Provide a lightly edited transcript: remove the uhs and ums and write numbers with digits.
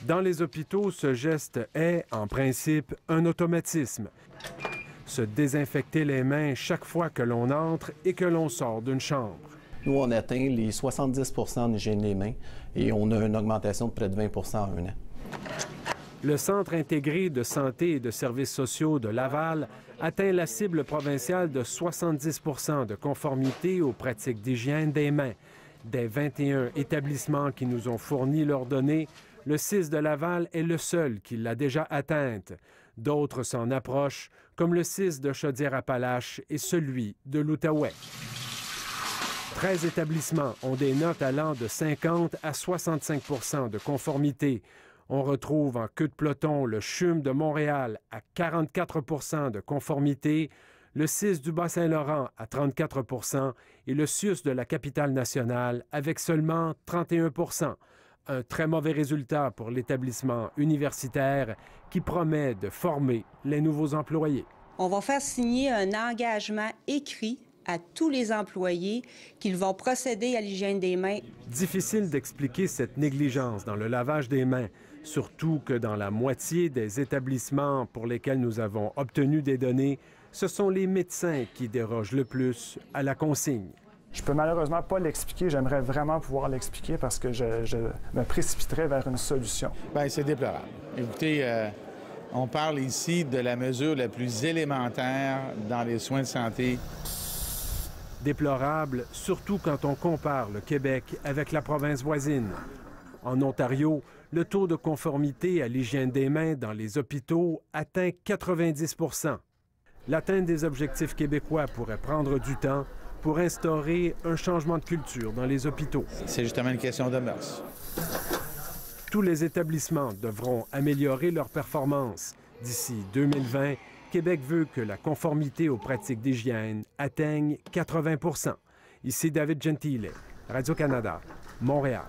Dans les hôpitaux, ce geste est, en principe, un automatisme. Se désinfecter les mains chaque fois que l'on entre et que l'on sort d'une chambre. Nous, on atteint les 70 en hygiène des mains et on a une augmentation de près de 20 en un an. Le Centre intégré de santé et de services sociaux de Laval atteint la cible provinciale de 70 de conformité aux pratiques d'hygiène des mains. Des 21 établissements qui nous ont fourni leurs données, le CIS de Laval est le seul qui l'a déjà atteinte. D'autres s'en approchent, comme le CIS de Chaudière-Appalaches et celui de l'Outaouais. 13 établissements ont des notes allant de 50 à 65 de conformité. On retrouve en queue de peloton le CHUM de Montréal à 44 de conformité, le CIS du Bas-Saint-Laurent à 34 et le CIUS de la Capitale-Nationale avec seulement 31 Un très mauvais résultat pour l'établissement universitaire qui promet de former les nouveaux employés. On va faire signer un engagement écrit à tous les employés qu'ils vont procéder à l'hygiène des mains. Difficile d'expliquer cette négligence dans le lavage des mains, surtout que dans la moitié des établissements pour lesquels nous avons obtenu des données, ce sont les médecins qui dérogent le plus à la consigne. Je peux malheureusement pas l'expliquer. J'aimerais vraiment pouvoir l'expliquer parce que je me précipiterais vers une solution. Bien, c'est déplorable. Écoutez, on parle ici de la mesure la plus élémentaire dans les soins de santé. Déplorable, surtout quand on compare le Québec avec la province voisine. En Ontario, le taux de conformité à l'hygiène des mains dans les hôpitaux atteint 90 L'atteinte des objectifs québécois pourrait prendre du temps pour instaurer un changement de culture dans les hôpitaux. C'est justement une question de mœurs. Tous les établissements devront améliorer leur performance. D'ici 2020, Québec veut que la conformité aux pratiques d'hygiène atteigne 80 Ici David Gentile, Radio-Canada, Montréal.